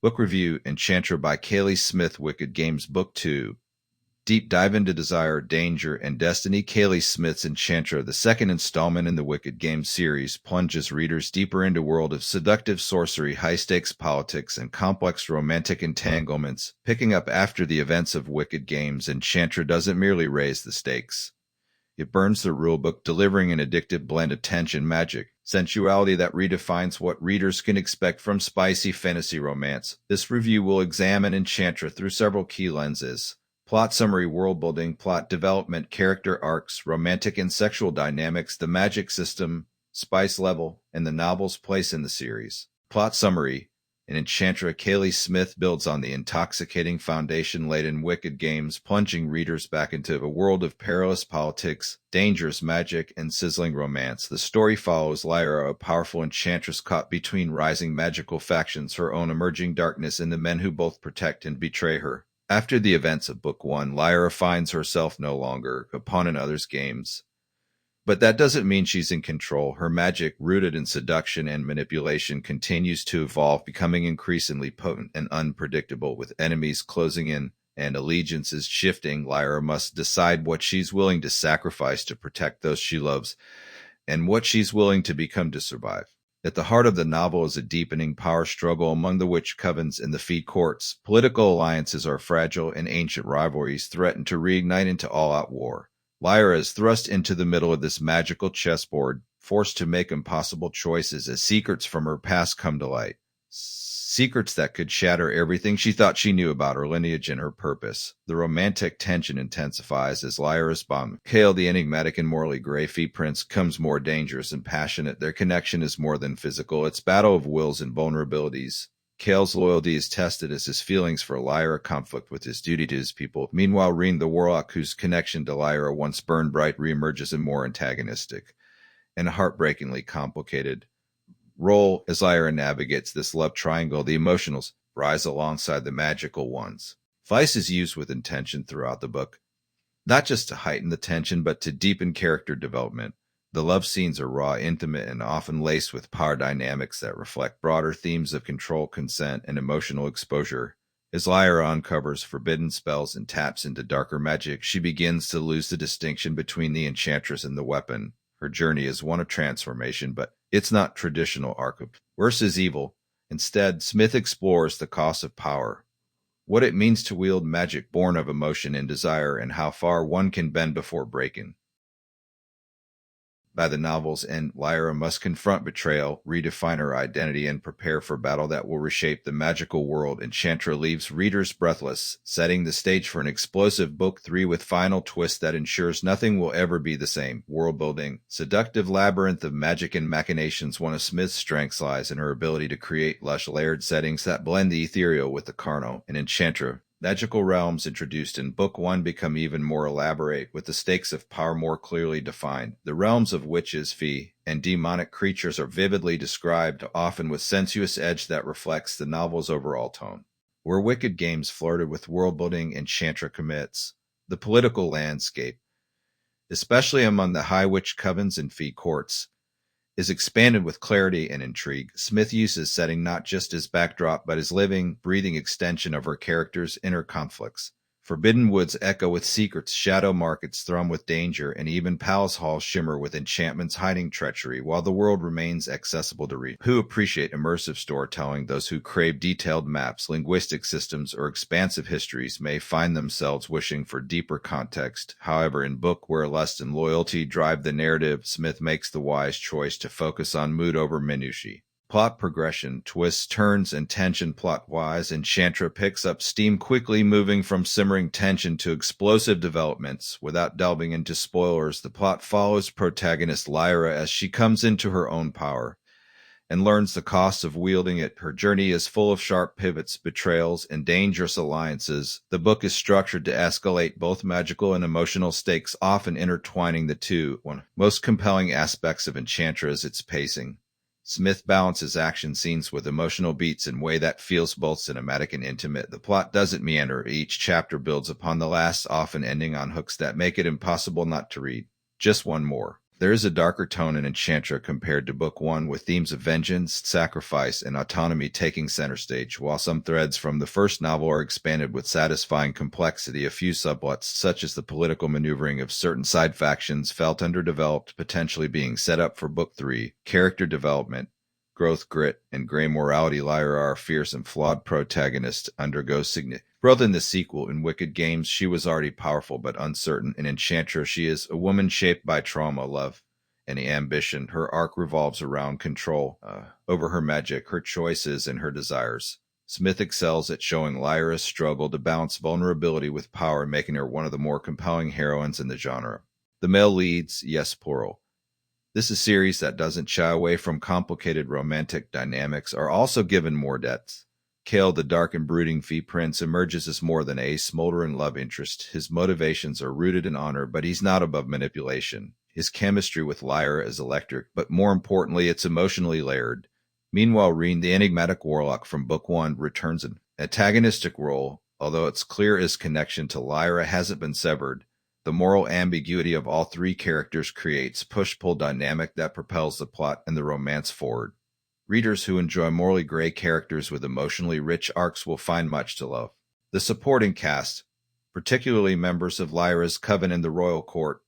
Book review: Enchantra by Kaylie Smith. Wicked Games Book 2. Deep dive into desire, danger, and destiny. Kaylie Smith's Enchantra, the second installment in the Wicked Games series, plunges readers deeper into a world of seductive sorcery, high-stakes politics, and complex romantic entanglements. Picking up after the events of Wicked Games, Enchantra doesn't merely raise the stakes. It burns the rulebook, delivering an addictive blend of tension, magic, sensuality that redefines what readers can expect from spicy fantasy romance. This review will examine Enchantra through several key lenses: plot summary, world building, plot development, character arcs, romantic and sexual dynamics, the magic system, spice level, and the novel's place in the series. Plot summary: in Enchantra, Kaylie Smith builds on the intoxicating foundation laid in Wicked Games, plunging readers back into a world of perilous politics, dangerous magic, and sizzling romance. The story follows Lyra, a powerful enchantress caught between rising magical factions, her own emerging darkness, and the men who both protect and betray her. After the events of Book 1, Lyra finds herself no longer a pawn in others' games. But that doesn't mean she's in control. Her magic, rooted in seduction and manipulation, continues to evolve, becoming increasingly potent and unpredictable. With enemies closing in and allegiances shifting, Lyra must decide what she's willing to sacrifice to protect those she loves, and what she's willing to become to survive. At the heart of the novel is a deepening power struggle among the witch covens and the fee courts. Political alliances are fragile, and ancient rivalries threaten to reignite into all-out war. Lyra is thrust into the middle of this magical chessboard, forced to make impossible choices as secrets from her past come to light. Secrets that could shatter everything she thought she knew about her lineage and her purpose. The romantic tension intensifies as Lyra's bomb. Kale, the enigmatic and morally gray fee prince, comes more dangerous and passionate. Their connection is more than physical. It's battle of wills and vulnerabilities. Kale's loyalty is tested as his feelings for Lyra conflict with his duty to his people. Meanwhile, Reen the warlock, whose connection to Lyra once burned bright, reemerges and more antagonistic and heartbreakingly complicated role as Lyra navigates this love triangle. The emotionals rise alongside the magical ones. Vice is used with intention throughout the book, not just to heighten the tension, but to deepen character development. The love scenes are raw, intimate, and often laced with power dynamics that reflect broader themes of control, consent, and emotional exposure. As Lyra uncovers forbidden spells and taps into darker magic, she begins to lose the distinction between the enchantress and the weapon. Her journey is one of transformation, but it's not traditional arc of worse is evil. Instead, Smith explores the cost of power, what it means to wield magic born of emotion and desire, and how far one can bend before breaking. By the novel's end, Lyra must confront betrayal, redefine her identity, and prepare for battle that will reshape the magical world. Enchantra leaves readers breathless, setting the stage for an explosive Book 3 with final twist that ensures nothing will ever be the same. World building. Seductive labyrinth of magic and machinations. One of Smith's strengths lies in her ability to create lush, layered settings that blend the ethereal with the carnal. In Enchantra, magical realms introduced in Book 1 become even more elaborate, with the stakes of power more clearly defined. The realms of witches, fee, and demonic creatures are vividly described, often with sensuous edge that reflects the novel's overall tone. Where Wicked Games flirted with world-building, Enchantra commits. The political landscape, especially among the high witch covens and fee courts, is expanded with clarity and intrigue. Smith uses setting not just as backdrop, but as living, breathing extension of her characters' inner conflicts. Forbidden woods echo with secrets, shadow markets thrum with danger, and even palace halls shimmer with enchantments hiding treachery, while the world remains accessible to read. Who appreciate immersive storytelling, those who crave detailed maps, linguistic systems, or expansive histories may find themselves wishing for deeper context. However, in book where lust and loyalty drive the narrative, Smith makes the wise choice to focus on mood over minutiae. Plot progression, twists, turns, and tension. Plot-wise, Enchantra picks up steam quickly, moving from simmering tension to explosive developments. Without delving into spoilers, the plot follows protagonist Lyra as she comes into her own power and learns the cost of wielding it. Her journey is full of sharp pivots, betrayals, and dangerous alliances. The book is structured to escalate both magical and emotional stakes, often intertwining the two. One of the most compelling aspects of Enchantra is its pacing. Smith balances action scenes with emotional beats in a way that feels both cinematic and intimate. The plot doesn't meander. Each chapter builds upon the last, often ending on hooks that make it impossible not to read. Just one more. There is a darker tone in Enchantra compared to Book 1, with themes of vengeance, sacrifice, and autonomy taking center stage, while some threads from the first novel are expanded with satisfying complexity. A few subplots, such as the political maneuvering of certain side factions, felt underdeveloped, potentially being set up for Book 3. Character development, growth, grit, and gray morality. Lyra, our fierce and flawed protagonist, undergoes significant growth in the sequel. In Wicked Games, she was already powerful but uncertain. In Enchantra, she is a woman shaped by trauma, love, and ambition. Her arc revolves around control over her magic, her choices, and her desires. Smith excels at showing Lyra's struggle to balance vulnerability with power, making her one of the more compelling heroines in the genre. The male leads, yes, plural. This is a series that doesn't shy away from complicated romantic dynamics, are also given more depth. Kale, the dark and brooding Fey Prince, emerges as more than a smoldering love interest. His motivations are rooted in honor, but he's not above manipulation. His chemistry with Lyra is electric, but more importantly, it's emotionally layered. Meanwhile, Reen, the enigmatic warlock from Book 1, returns an antagonistic role, although it's clear his connection to Lyra hasn't been severed. The moral ambiguity of all three characters creates push-pull dynamic that propels the plot and the romance forward. Readers who enjoy morally gray characters with emotionally rich arcs will find much to love. The supporting cast, particularly members of Lyra's coven and the royal court,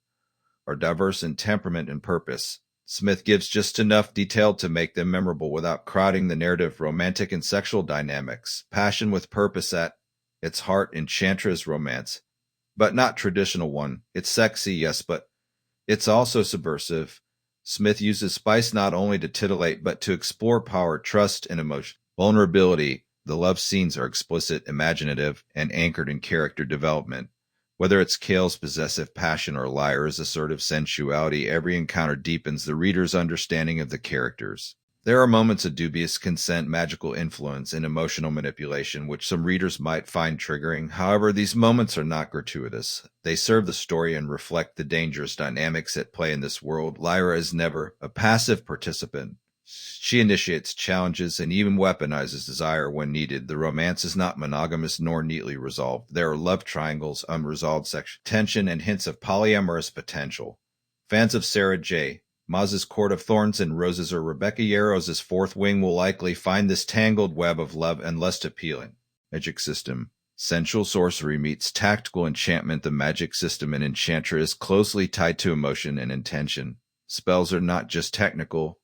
are diverse in temperament and purpose. Smith gives just enough detail to make them memorable without crowding the narrative. Romantic and sexual dynamics, passion with purpose at its heart. Enchantra's romance, but not traditional one. It's sexy, yes, but it's also subversive. Smith uses spice not only to titillate, but to explore power, trust, and emotion. Vulnerability. The love scenes are explicit, imaginative, and anchored in character development. Whether it's Kale's possessive passion or Lyra's assertive sensuality, every encounter deepens the reader's understanding of the characters. There are moments of dubious consent, magical influence, and emotional manipulation, which some readers might find triggering. However, these moments are not gratuitous. They serve the story and reflect the dangerous dynamics at play in this world. Lyra is never a passive participant. She initiates challenges and even weaponizes desire when needed. The romance is not monogamous nor neatly resolved. There are love triangles, unresolved sexual tension, and hints of polyamorous potential. Fans of Sarah J. Maas's Court of Thorns and Roses or Rebecca Yarros's Fourth Wing will likely find this tangled web of love and lust appealing. Magic system. Sensual sorcery meets tactical enchantment. The magic system in Enchantra is closely tied to emotion and intention. Spells are not just technical,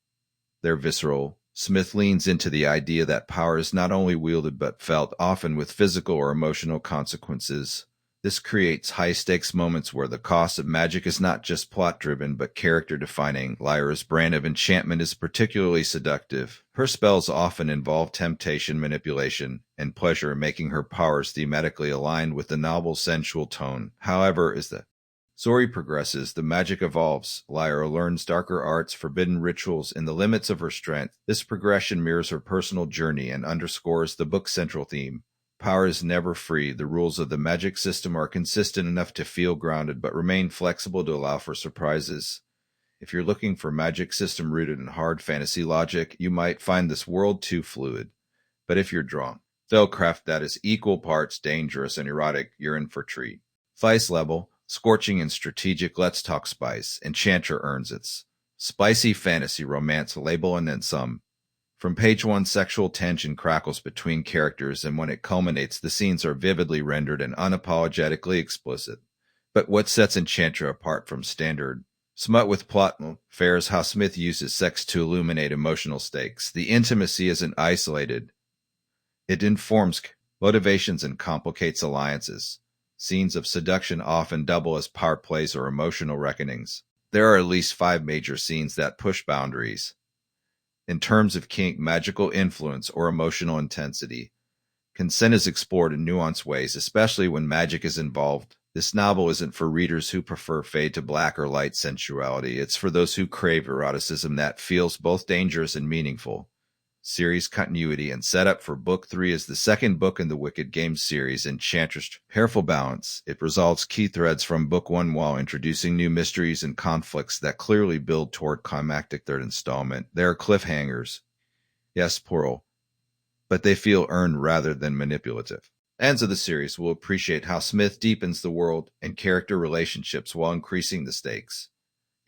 they're visceral. Smith leans into the idea that power is not only wielded but felt, often with physical or emotional consequences. This creates high-stakes moments where the cost of magic is not just plot-driven but character-defining. Lyra's brand of enchantment is particularly seductive. Her spells often involve temptation, manipulation, and pleasure, making her powers thematically aligned with the novel's sensual tone. However, as the story progresses, the magic evolves. Lyra learns darker arts, forbidden rituals, and the limits of her strength. This progression mirrors her personal journey and underscores the book's central theme. Power is never free. The rules of the magic system are consistent enough to feel grounded, but remain flexible to allow for surprises. If you're looking for a magic system rooted in hard fantasy logic, you might find this world too fluid. But if you're drawn to spellcraft that is equal parts dangerous and erotic, you're in for a treat. Spice level, scorching and strategic. Let's talk spice. Enchantra earns its spicy fantasy romance label and then some. From page 1, sexual tension crackles between characters, and when it culminates, the scenes are vividly rendered and unapologetically explicit. But what sets Enchantra apart from standard smut with plot fares how Smith uses sex to illuminate emotional stakes. The intimacy isn't isolated. It informs motivations and complicates alliances. Scenes of seduction often double as power plays or emotional reckonings. There are at least 5 major scenes that push boundaries in terms of kink, magical influence, or emotional intensity. Consent is explored in nuanced ways, especially when magic is involved. This novel isn't for readers who prefer fade to black or light sensuality. It's for those who crave eroticism that feels both dangerous and meaningful. Series continuity and setup for Book 3 is the second book in the Wicked Games series. Enchantra's careful balance. It resolves key threads from Book 1 while introducing new mysteries and conflicts that clearly build toward climactic third installment. There are cliffhangers. Yes, plural. But they feel earned rather than manipulative. Fans of the series will appreciate how Smith deepens the world and character relationships while increasing the stakes.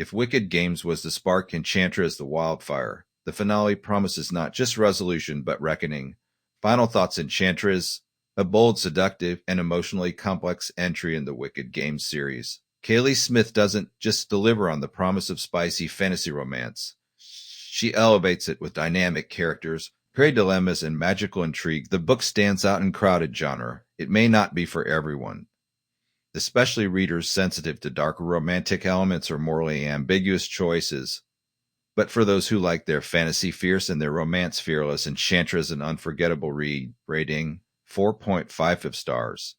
If Wicked Games was the spark, Enchantra is the wildfire. The finale promises not just resolution, but reckoning. Final thoughts: Enchantra is a bold, seductive, and emotionally complex entry in the Wicked Games series. Kaylie Smith doesn't just deliver on the promise of spicy fantasy romance. She elevates it with dynamic characters, peril dilemmas, and magical intrigue. The book stands out in crowded genre. It may not be for everyone, especially readers sensitive to darker romantic elements or morally ambiguous choices. But for those who like their fantasy fierce and their romance fearless, Enchantra is an unforgettable read. Rating 4.5 stars.